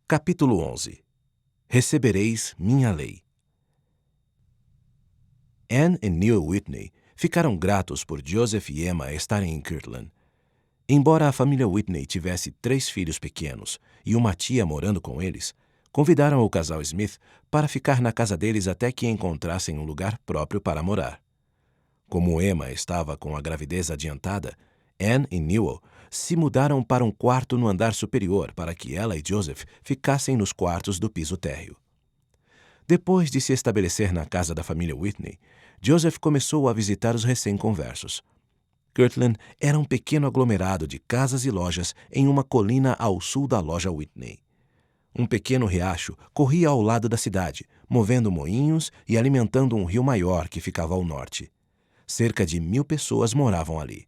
Capítulo 11. Recebereis minha lei. Anne e Neil Whitney ficaram gratos por Joseph e Emma estarem em Kirtland. Embora a família Whitney tivesse 3 filhos pequenos e uma tia morando com eles, convidaram o casal Smith para ficar na casa deles até que encontrassem um lugar próprio para morar. Como Emma estava com a gravidez adiantada, Anne e Newell se mudaram para um quarto no andar superior para que ela e Joseph ficassem nos quartos do piso térreo. Depois de se estabelecer na casa da família Whitney, Joseph começou a visitar os recém-conversos. Kirtland era um pequeno aglomerado de casas e lojas em uma colina ao sul da loja Whitney. Um pequeno riacho corria ao lado da cidade, movendo moinhos e alimentando um rio maior que ficava ao norte. Cerca de 1.000 pessoas moravam ali.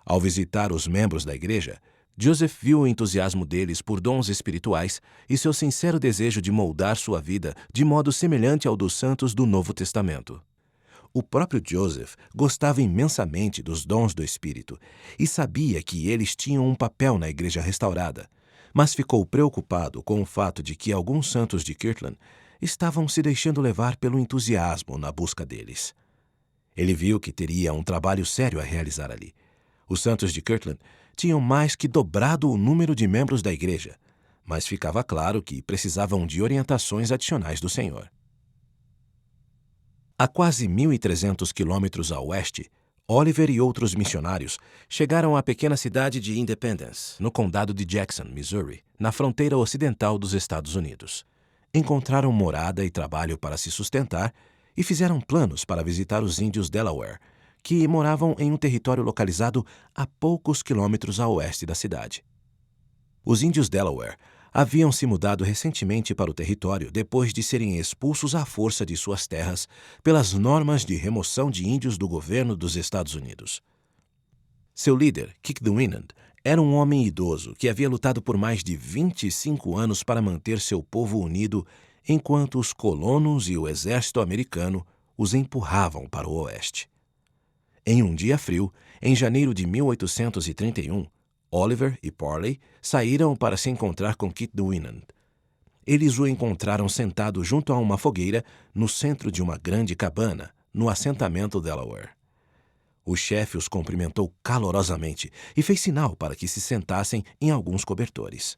Ao visitar os membros da igreja, Joseph viu o entusiasmo deles por dons espirituais e seu sincero desejo de moldar sua vida de modo semelhante ao dos santos do Novo Testamento. O próprio Joseph gostava imensamente dos dons do Espírito e sabia que eles tinham um papel na igreja restaurada, mas ficou preocupado com o fato de que alguns santos de Kirtland estavam se deixando levar pelo entusiasmo na busca deles. Ele viu que teria um trabalho sério a realizar ali. Os santos de Kirtland tinham mais que dobrado o número de membros da igreja, mas ficava claro que precisavam de orientações adicionais do Senhor. A quase 1.300 quilômetros a oeste, Oliver e outros missionários chegaram à pequena cidade de Independence, no condado de Jackson, Missouri, na fronteira ocidental dos Estados Unidos. Encontraram morada e trabalho para se sustentar e fizeram planos para visitar os índios Delaware, que moravam em um território localizado a poucos quilômetros a oeste da cidade. Os índios Delaware haviam se mudado recentemente para o território depois de serem expulsos à força de suas terras pelas normas de remoção de índios do governo dos Estados Unidos. Seu líder, Kik the Winand, era um homem idoso que havia lutado por mais de 25 anos para manter seu povo unido enquanto os colonos e o exército americano os empurravam para o oeste. Em um dia frio, em janeiro de 1831, Oliver e Parley saíram para se encontrar com Kit the Winand. Eles o encontraram sentado junto a uma fogueira no centro de uma grande cabana, no assentamento Delaware. O chefe os cumprimentou calorosamente e fez sinal para que se sentassem em alguns cobertores.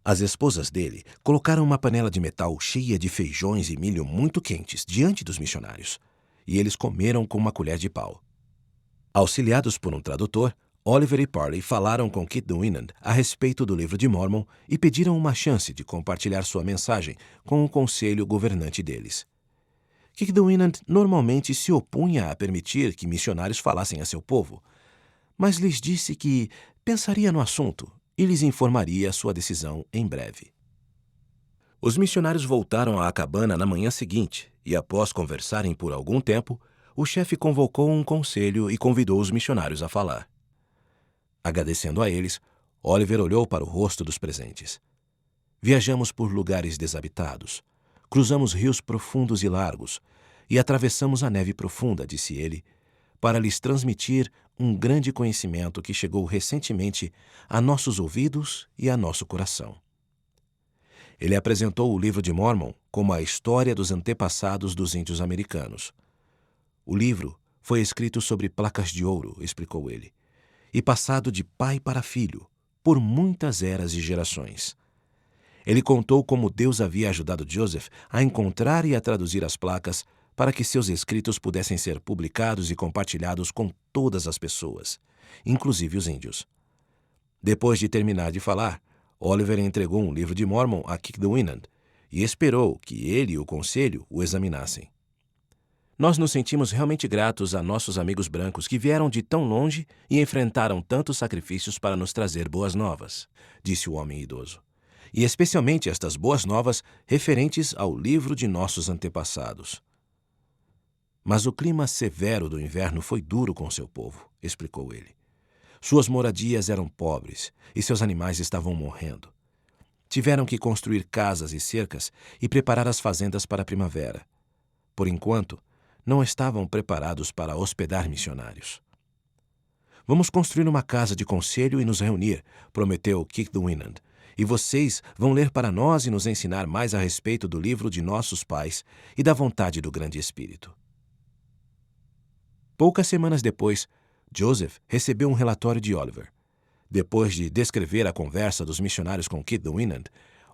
As esposas dele colocaram uma panela de metal cheia de feijões e milho muito quentes diante dos missionários, e eles comeram com uma colher de pau. Auxiliados por um tradutor, Oliver e Parley falaram com Kit the Winand a respeito do livro de Mormon e pediram uma chance de compartilhar sua mensagem com o conselho governante deles. Kit the Winand normalmente se opunha a permitir que missionários falassem a seu povo, mas lhes disse que pensaria no assunto e lhes informaria sua decisão em breve. Os missionários voltaram à cabana na manhã seguinte e, após conversarem por algum tempo, o chefe convocou um conselho e convidou os missionários a falar. Agradecendo a eles, Oliver olhou para o rosto dos presentes. Viajamos por lugares desabitados, cruzamos rios profundos e largos e atravessamos a neve profunda, disse ele, para lhes transmitir um grande conhecimento que chegou recentemente a nossos ouvidos e a nosso coração. Ele apresentou o livro de Mormon como a história dos antepassados dos índios americanos. O livro foi escrito sobre placas de ouro, explicou ele, e passado de pai para filho, por muitas eras e gerações. Ele contou como Deus havia ajudado Joseph a encontrar e a traduzir as placas para que seus escritos pudessem ser publicados e compartilhados com todas as pessoas, inclusive os índios. Depois de terminar de falar, Oliver entregou um livro de Mormon a Kit the Winand e esperou que ele e o conselho o examinassem. Nós nos sentimos realmente gratos a nossos amigos brancos que vieram de tão longe e enfrentaram tantos sacrifícios para nos trazer boas novas, disse o homem idoso, e especialmente estas boas novas referentes ao livro de nossos antepassados. Mas o clima severo do inverno foi duro com seu povo, explicou ele. Suas moradias eram pobres e seus animais estavam morrendo. Tiveram que construir casas e cercas e preparar as fazendas para a primavera. Por enquanto, não estavam preparados para hospedar missionários. Vamos construir uma casa de conselho e nos reunir, prometeu Kit the Winand, e vocês vão ler para nós e nos ensinar mais a respeito do livro de nossos pais e da vontade do Grande Espírito. Poucas semanas depois, Joseph recebeu um relatório de Oliver. Depois de descrever a conversa dos missionários com Kit Winand,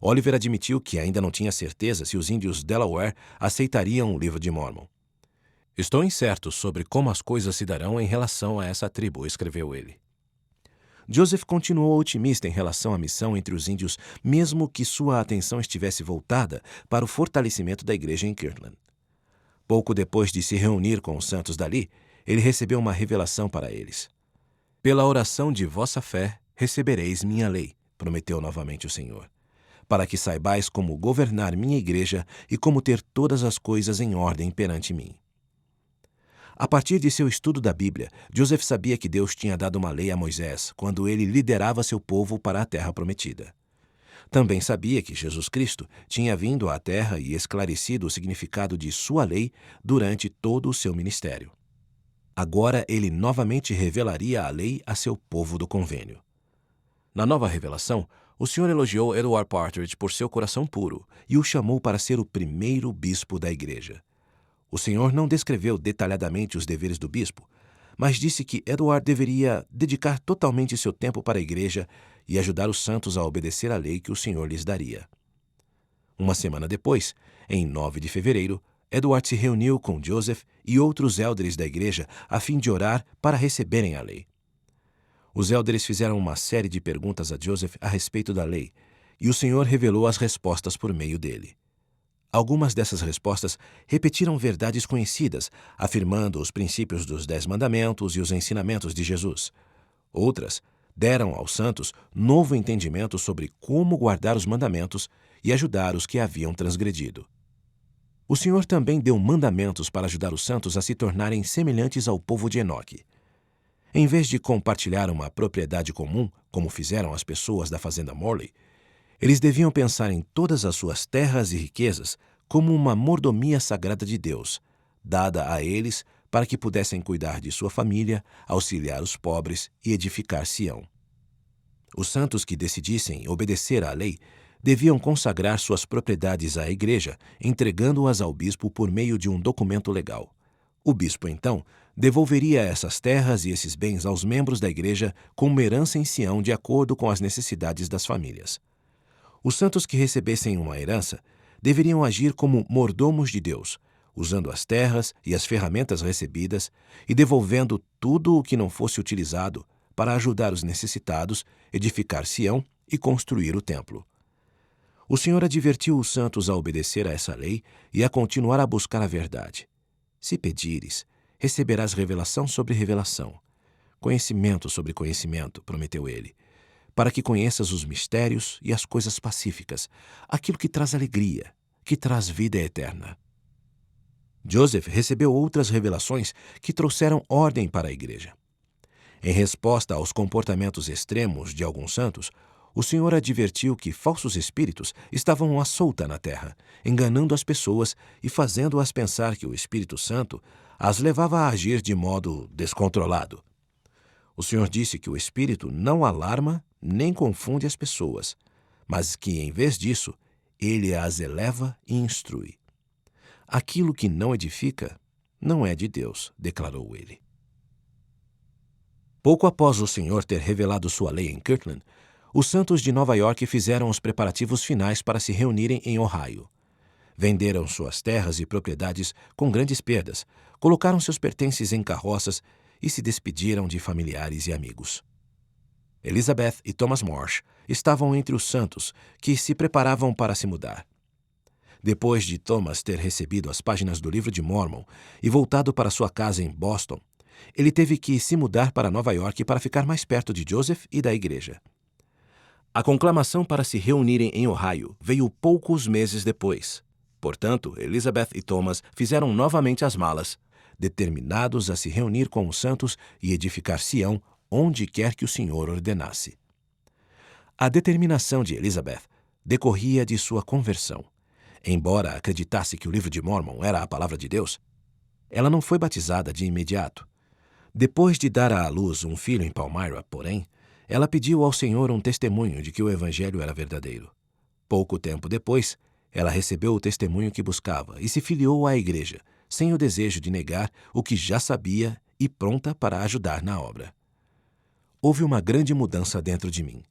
Oliver admitiu que ainda não tinha certeza se os índios Delaware aceitariam o livro de Mormon. Estou incerto sobre como as coisas se darão em relação a essa tribo, escreveu ele. Joseph continuou otimista em relação à missão entre os índios, mesmo que sua atenção estivesse voltada para o fortalecimento da igreja em Kirtland. Pouco depois de se reunir com os santos dali, ele recebeu uma revelação para eles. Pela oração de vossa fé recebereis minha lei, prometeu novamente o Senhor, para que saibais como governar minha igreja e como ter todas as coisas em ordem perante mim. A partir de seu estudo da Bíblia, Joseph sabia que Deus tinha dado uma lei a Moisés quando ele liderava seu povo para a terra prometida. Também sabia que Jesus Cristo tinha vindo à terra e esclarecido o significado de sua lei durante todo o seu ministério. Agora ele novamente revelaria a lei a seu povo do convênio. Na nova revelação, o Senhor elogiou Edward Partridge por seu coração puro e o chamou para ser o primeiro bispo da igreja. O Senhor não descreveu detalhadamente os deveres do bispo, mas disse que Edward deveria dedicar totalmente seu tempo para a igreja e ajudar os santos a obedecer à lei que o Senhor lhes daria. Uma semana depois, em 9 de fevereiro, Edward se reuniu com Joseph e outros élderes da igreja a fim de orar para receberem a lei. Os élderes fizeram uma série de perguntas a Joseph a respeito da lei, e o Senhor revelou as respostas por meio dele. Algumas dessas respostas repetiram verdades conhecidas, afirmando os princípios dos 10 mandamentos e os ensinamentos de Jesus. Outras deram aos santos novo entendimento sobre como guardar os mandamentos e ajudar os que haviam transgredido. O Senhor também deu mandamentos para ajudar os santos a se tornarem semelhantes ao povo de Enoque. Em vez de compartilhar uma propriedade comum, como fizeram as pessoas da fazenda Morley, eles deviam pensar em todas as suas terras e riquezas como uma mordomia sagrada de Deus, dada a eles para que pudessem cuidar de sua família, auxiliar os pobres e edificar Sião. Os santos que decidissem obedecer à lei deviam consagrar suas propriedades à igreja, entregando-as ao bispo por meio de um documento legal. O bispo, então, devolveria essas terras e esses bens aos membros da igreja como herança em Sião de acordo com as necessidades das famílias. Os santos que recebessem uma herança deveriam agir como mordomos de Deus, usando as terras e as ferramentas recebidas e devolvendo tudo o que não fosse utilizado para ajudar os necessitados, edificar Sião e construir o templo. O Senhor advertiu os santos a obedecer a essa lei e a continuar a buscar a verdade. Se pedires, receberás revelação sobre revelação, conhecimento sobre conhecimento, prometeu ele, para que conheças os mistérios e as coisas pacíficas, aquilo que traz alegria, que traz vida eterna. Joseph recebeu outras revelações que trouxeram ordem para a igreja. Em resposta aos comportamentos extremos de alguns santos, o Senhor advertiu que falsos espíritos estavam à solta na terra, enganando as pessoas e fazendo-as pensar que o Espírito Santo as levava a agir de modo descontrolado. O Senhor disse que o Espírito não alarma nem confunde as pessoas, mas que, em vez disso, ele as eleva e instrui. Aquilo que não edifica não é de Deus, declarou ele. Pouco após o Senhor ter revelado sua lei em Kirtland, os santos de Nova York fizeram os preparativos finais para se reunirem em Ohio. Venderam suas terras e propriedades com grandes perdas, colocaram seus pertences em carroças e se despediram de familiares e amigos. Elizabeth e Thomas Marsh estavam entre os santos que se preparavam para se mudar. Depois de Thomas ter recebido as páginas do Livro de Mormon e voltado para sua casa em Boston, ele teve que se mudar para Nova York para ficar mais perto de Joseph e da igreja. A conclamação para se reunirem em Ohio veio poucos meses depois. Portanto, Elizabeth e Thomas fizeram novamente as malas, determinados a se reunir com os santos e edificar Sião onde quer que o Senhor ordenasse. A determinação de Elizabeth decorria de sua conversão. Embora acreditasse que o Livro de Mormon era a palavra de Deus, ela não foi batizada de imediato. Depois de dar à luz um filho em Palmyra, porém, ela pediu ao Senhor um testemunho de que o Evangelho era verdadeiro. Pouco tempo depois, ela recebeu o testemunho que buscava e se filiou à igreja, sem o desejo de negar o que já sabia e pronta para ajudar na obra. Houve uma grande mudança dentro de mim,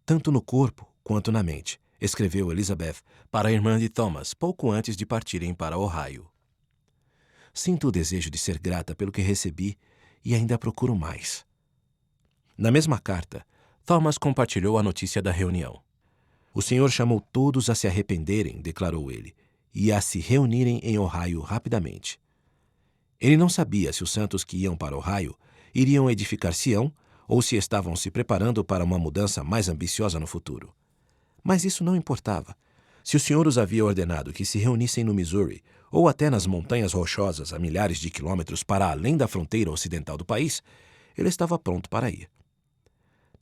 tanto no corpo quanto na mente, escreveu Elizabeth para a irmã de Thomas pouco antes de partirem para Ohio. Sinto o desejo de ser grata pelo que recebi e ainda procuro mais. Na mesma carta, Thomas compartilhou a notícia da reunião. O Senhor chamou todos a se arrependerem, declarou ele, e a se reunirem em Ohio rapidamente. Ele não sabia se os santos que iam para Ohio iriam edificar Sião ou se estavam se preparando para uma mudança mais ambiciosa no futuro. Mas isso não importava. Se o Senhor os havia ordenado que se reunissem no Missouri ou até nas montanhas rochosas a milhares de quilômetros para além da fronteira ocidental do país, ele estava pronto para ir.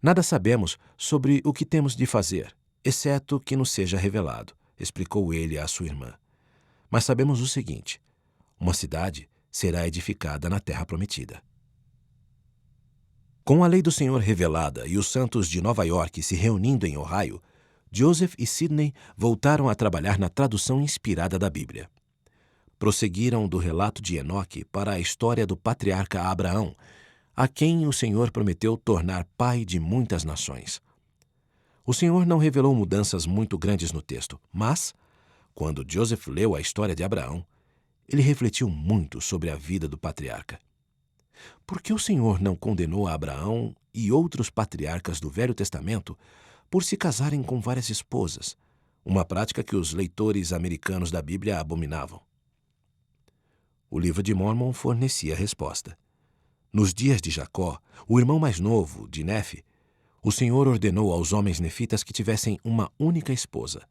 Nada sabemos sobre o que temos de fazer, exceto que nos seja revelado, explicou ele à sua irmã. Mas sabemos o seguinte: uma cidade será edificada na terra prometida. Com a lei do Senhor revelada e os santos de Nova York se reunindo em Ohio, Joseph e Sidney voltaram a trabalhar na tradução inspirada da Bíblia. Prosseguiram do relato de Enoque para a história do patriarca Abraão, a quem o Senhor prometeu tornar pai de muitas nações. O Senhor não revelou mudanças muito grandes no texto, mas, quando Joseph leu a história de Abraão, ele refletiu muito sobre a vida do patriarca. Por que o Senhor não condenou a Abraão e outros patriarcas do Velho Testamento por se casarem com várias esposas, uma prática que os leitores americanos da Bíblia abominavam? O livro de Mórmon fornecia a resposta. Nos dias de Jacó, o irmão mais novo de Nefe, o Senhor ordenou aos homens nefitas que tivessem uma única esposa.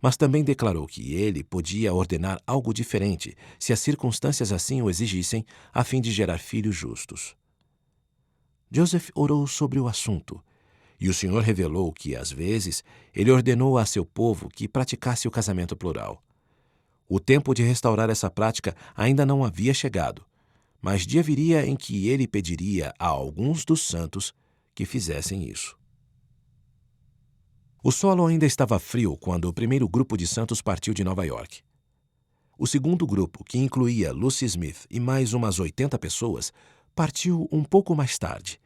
Mas também declarou que ele podia ordenar algo diferente se as circunstâncias assim o exigissem, a fim de gerar filhos justos. Joseph orou sobre o assunto, e o Senhor revelou que, às vezes, ele ordenou a seu povo que praticasse o casamento plural. O tempo de restaurar essa prática ainda não havia chegado, mas dia viria em que ele pediria a alguns dos santos que fizessem isso. O solo ainda estava frio quando o primeiro grupo de santos partiu de Nova York. O segundo grupo, que incluía Lucy Smith e mais umas 80 pessoas, partiu um pouco mais tarde.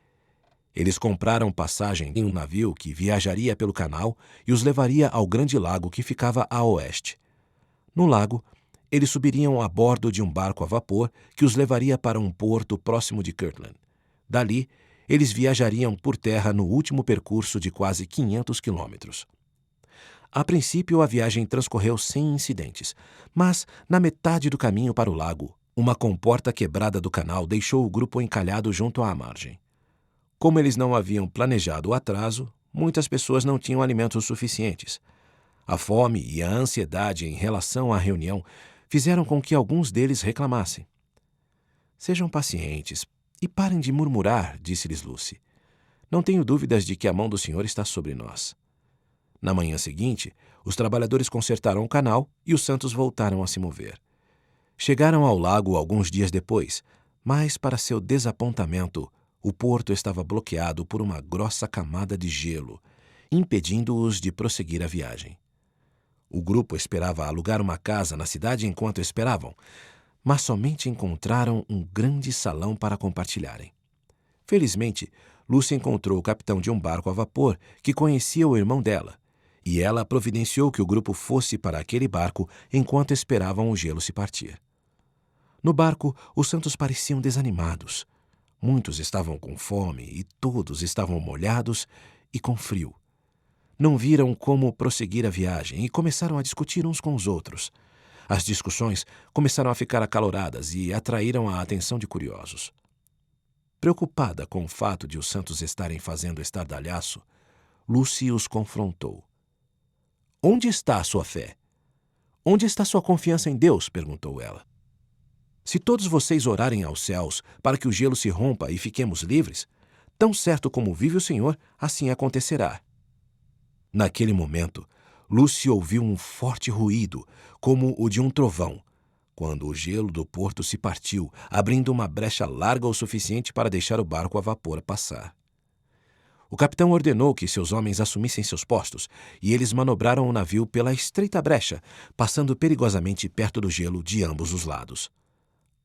Eles compraram passagem em um navio que viajaria pelo canal e os levaria ao grande lago que ficava a oeste. No lago, eles subiriam a bordo de um barco a vapor que os levaria para um porto próximo de Kirtland. Dali, eles viajariam por terra no último percurso de quase 500 quilômetros. A princípio, a viagem transcorreu sem incidentes, mas, na metade do caminho para o lago, uma comporta quebrada do canal deixou o grupo encalhado junto à margem. Como eles não haviam planejado o atraso, muitas pessoas não tinham alimentos suficientes. A fome e a ansiedade em relação à reunião fizeram com que alguns deles reclamassem. Sejam pacientes e parem de murmurar, disse-lhes Lucy. Não tenho dúvidas de que a mão do Senhor está sobre nós. Na manhã seguinte, os trabalhadores consertaram o canal e os santos voltaram a se mover. Chegaram ao lago alguns dias depois, mas, para seu desapontamento, o porto estava bloqueado por uma grossa camada de gelo, impedindo-os de prosseguir a viagem. O grupo esperava alugar uma casa na cidade enquanto esperavam, mas somente encontraram um grande salão para compartilharem. Felizmente, Lucy encontrou o capitão de um barco a vapor que conhecia o irmão dela, e ela providenciou que o grupo fosse para aquele barco enquanto esperavam o gelo se partir. No barco, os santos pareciam desanimados. Muitos estavam com fome e todos estavam molhados e com frio. Não viram como prosseguir a viagem e começaram a discutir uns com os outros. As discussões começaram a ficar acaloradas e atraíram a atenção de curiosos. Preocupada com o fato de os santos estarem fazendo estardalhaço, Lucy os confrontou. Onde está a sua fé? Onde está sua confiança em Deus? Perguntou ela. Se todos vocês orarem aos céus para que o gelo se rompa e fiquemos livres, tão certo como vive o Senhor, assim acontecerá. Naquele momento, Lucy ouviu um forte ruído, como o de um trovão, quando o gelo do porto se partiu, abrindo uma brecha larga o suficiente para deixar o barco a vapor passar. O capitão ordenou que seus homens assumissem seus postos, e eles manobraram o navio pela estreita brecha, passando perigosamente perto do gelo de ambos os lados.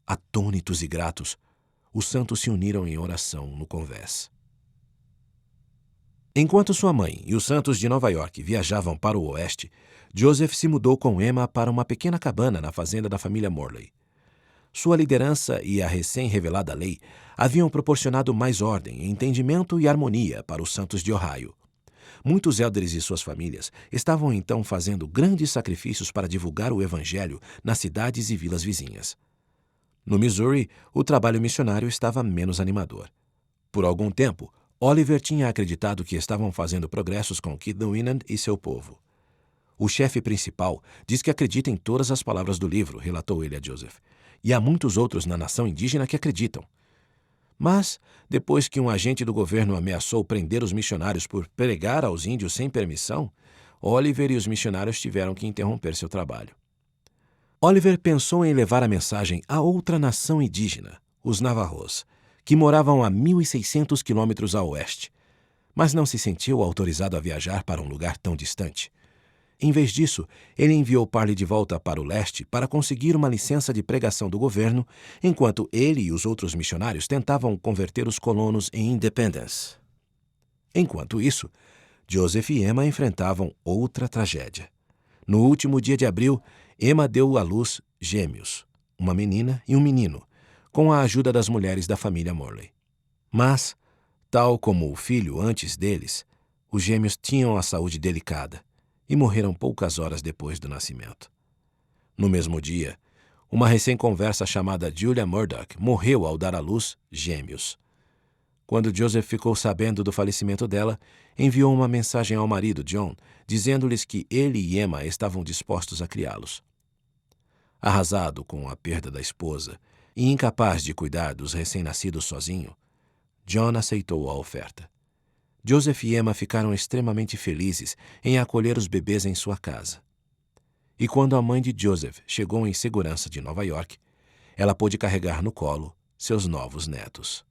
Atônitos e gratos, os santos se uniram em oração no convés. Enquanto sua mãe e os santos de Nova York viajavam para o oeste, Joseph se mudou com Emma para uma pequena cabana na fazenda da família Morley. Sua liderança e a recém-revelada lei haviam proporcionado mais ordem, entendimento e harmonia para os santos de Ohio. Muitos élderes e suas famílias estavam então fazendo grandes sacrifícios para divulgar o evangelho nas cidades e vilas vizinhas. No Missouri, o trabalho missionário estava menos animador. Por algum tempo, Oliver tinha acreditado que estavam fazendo progressos com Kit Winant e seu povo. O chefe principal diz que acredita em todas as palavras do livro, relatou ele a Joseph, e há muitos outros na nação indígena que acreditam. Mas, depois que um agente do governo ameaçou prender os missionários por pregar aos índios sem permissão, Oliver e os missionários tiveram que interromper seu trabalho. Oliver pensou em levar a mensagem a outra nação indígena, os Navajos, que moravam a 1.600 quilômetros a oeste, mas não se sentiu autorizado a viajar para um lugar tão distante. Em vez disso, ele enviou Parley de volta para o leste para conseguir uma licença de pregação do governo, enquanto ele e os outros missionários tentavam converter os colonos em Independence. Enquanto isso, Joseph e Emma enfrentavam outra tragédia. No último dia de abril, Emma deu à luz gêmeos, uma menina e um menino, com a ajuda das mulheres da família Morley. Mas, tal como o filho antes deles, os gêmeos tinham a saúde delicada e morreram poucas horas depois do nascimento. No mesmo dia, uma recém-conversa chamada Julia Murdoch morreu ao dar à luz gêmeos. Quando Joseph ficou sabendo do falecimento dela, enviou uma mensagem ao marido, John, dizendo-lhes que ele e Emma estavam dispostos a criá-los. Arrasado com a perda da esposa e incapaz de cuidar dos recém-nascidos sozinho, John aceitou a oferta. Joseph e Emma ficaram extremamente felizes em acolher os bebês em sua casa. E quando a mãe de Joseph chegou em segurança de Nova York, ela pôde carregar no colo seus novos netos.